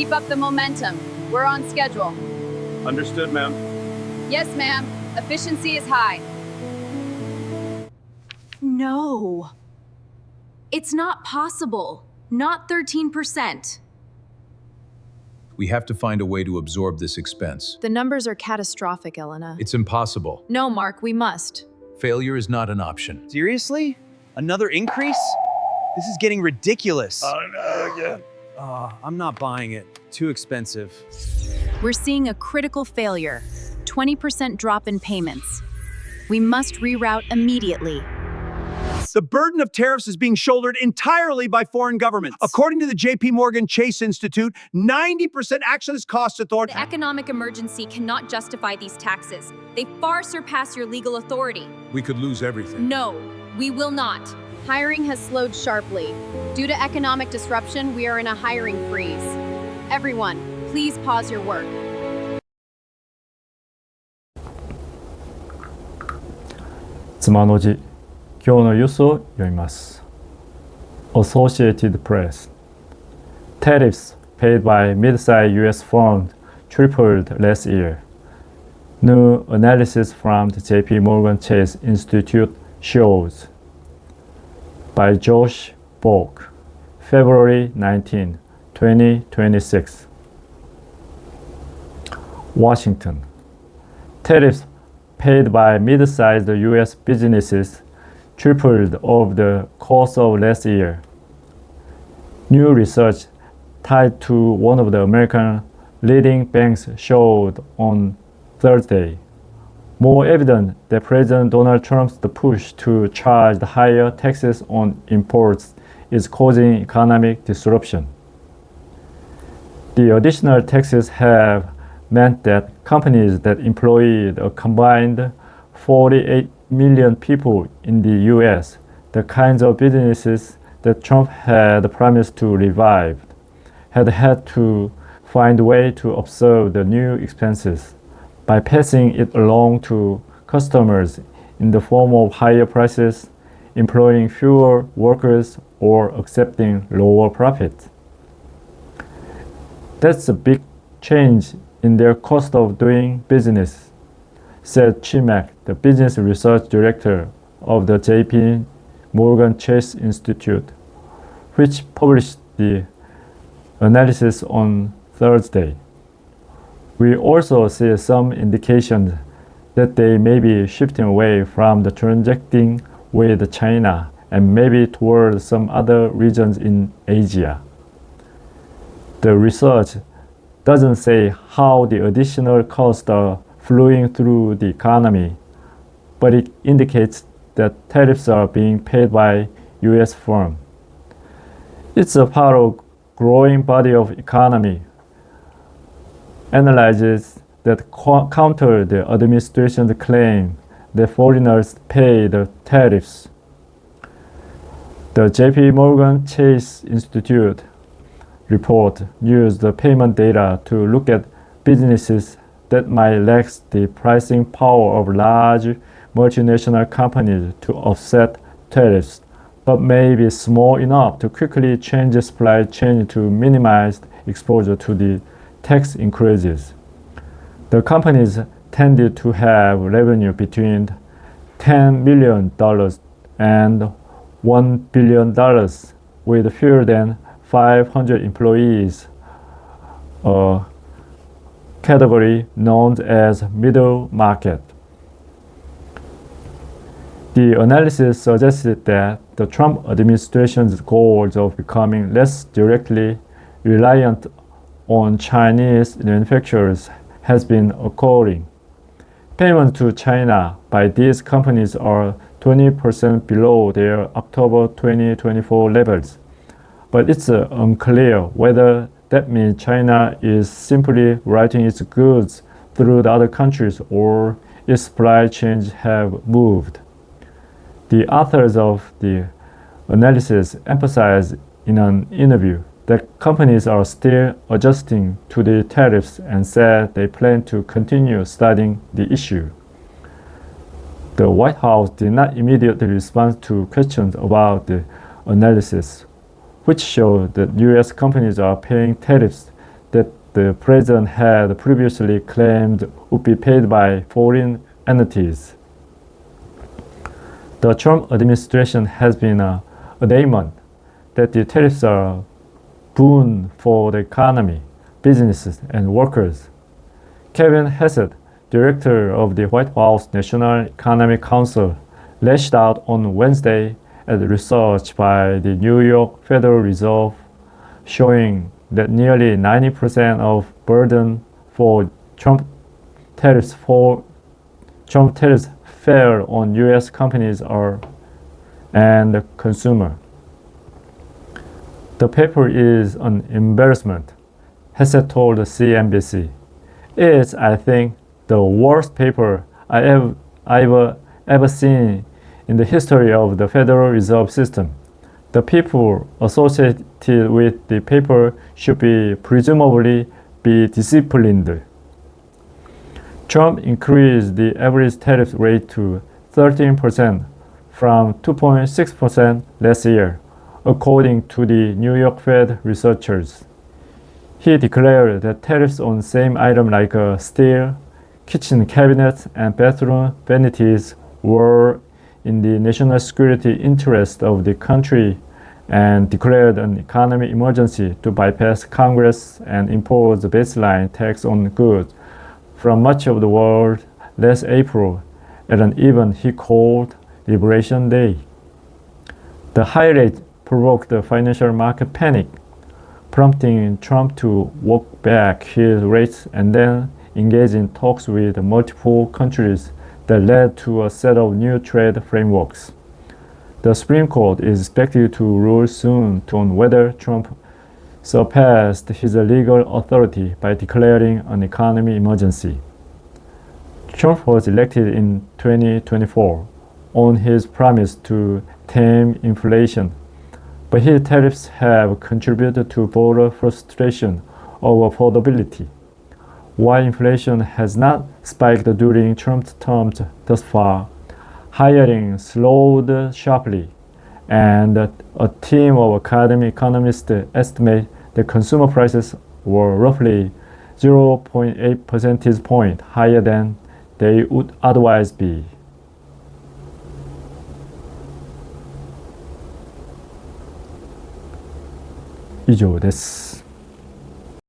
Keep up the momentum. We're on schedule. Understood, ma'am. Yes, ma'am. Efficiency is high. No. It's not possible. Not 13%. We have to find a way to absorb this expense. The numbers are catastrophic, Elena. It's impossible. No, Mark, we must. Failure is not an option. Seriously? Another increase? This is getting ridiculous. I'm not buying it. Too expensive. We're seeing a critical failure. 20% drop in payments. We must reroute immediately. The burden of tariffs is being shouldered entirely by foreign governments. According to the J.P. Morgan Chase Institute, 90% actually cost authority. The economic emergency cannot justify these taxes. They far surpass your legal authority. We could lose everything. No, we will not. Hiring has slowed sharply. Due to economic disruption, we are in a hiring freeze. Everyone, please pause your work. Tsumanおじ今日のニュースを読みます。Associated Press. Tariffs paid by mid-sized U.S. firms tripled last year. New analysis from the J.P. Morgan Chase Institute shows. By Josh Bork, February 19, 2026. Washington. Tariffs paid by mid-sized U.S. businesses tripled over the course of last year. New research tied to one of the American leading banks showed on Thursday more evidence that President Donald Trump's push to charge higher taxes on imports is causing economic disruption. The additional taxes have meant that companies that employed a combined 48 million people in the U.S., the kinds of businesses that Trump had promised to revive, had had to find a way to absorb the new expenses by passing it along to customers in the form of higher prices, employing fewer workers, or accepting lower profits. That's a big change in their cost of doing business, said Chimek, the business research director of the J.P. Morgan Chase Institute, which published the analysis on Thursday. We also see some indications that they may be shifting away from the transacting with China and maybe toward some other regions in Asia. The research doesn't say how the additional costs are flowing through the economy, but it indicates that tariffs are being paid by U.S. firms. It's a part of a growing body of economy analyses that counter the administration's claim that foreigners pay the tariffs. The J.P. Morgan Chase Institute report used the payment data to look at businesses that might lack the pricing power of large multinational companies to offset tariffs, but may be small enough to quickly change the supply chain to minimize exposure to the tax increases. The companies tended to have revenue between $10 million and $1 billion with fewer than 500 employees, a category known as middle market. The analysis suggested that the Trump administration's goals of becoming less directly reliant on Chinese manufacturers has been occurring. Payments to China by these companies are 20% below their October 2024 levels, but it's unclear whether that means China is simply routing its goods through the other countries or its supply chains have moved. The authors of the analysis emphasized in an interview that companies are still adjusting to the tariffs and said they plan to continue studying the issue. The White House did not immediately respond to questions about the analysis, which showed that U.S. companies are paying tariffs that the president had previously claimed would be paid by foreign entities. The Trump administration has been adamant that the tariffs are a boon for the economy, businesses, and workers. Kevin Hassett, director of the White House National Economic Council, lashed out on Wednesday at research by the New York Federal Reserve showing that nearly 90% of burden for Trump tariffs fell on U.S. companies and the consumer. The paper is an embarrassment, Hassett told CNBC. It's, I think, the worst paper I've ever seen in the history of the Federal Reserve System. The people associated with the paper should presumably be disciplined. Trump increased the average tariff rate to 13% from 2.6% last year, according to the New York Fed researchers. He declared that tariffs on same items like steel, kitchen cabinets, and bathroom vanities were in the national security interest of the country and declared an economic emergency to bypass Congress and impose a baseline tax on goods from much of the world last April at an event he called Liberation Day. The high rate provoked the financial market panic, prompting Trump to walk back his rates and then engage in talks with multiple countries that led to a set of new trade frameworks. The Supreme Court is expected to rule soon on whether Trump surpassed his legal authority by declaring an economy emergency. Trump was elected in 2024 on his promise to tame inflation, but his tariffs have contributed to voter frustration over affordability. While inflation has not spiked during Trump's term thus far, hiring slowed sharply, and a team of economists estimate that consumer prices were roughly 0.8 percentage point higher than they would otherwise be. 以上です。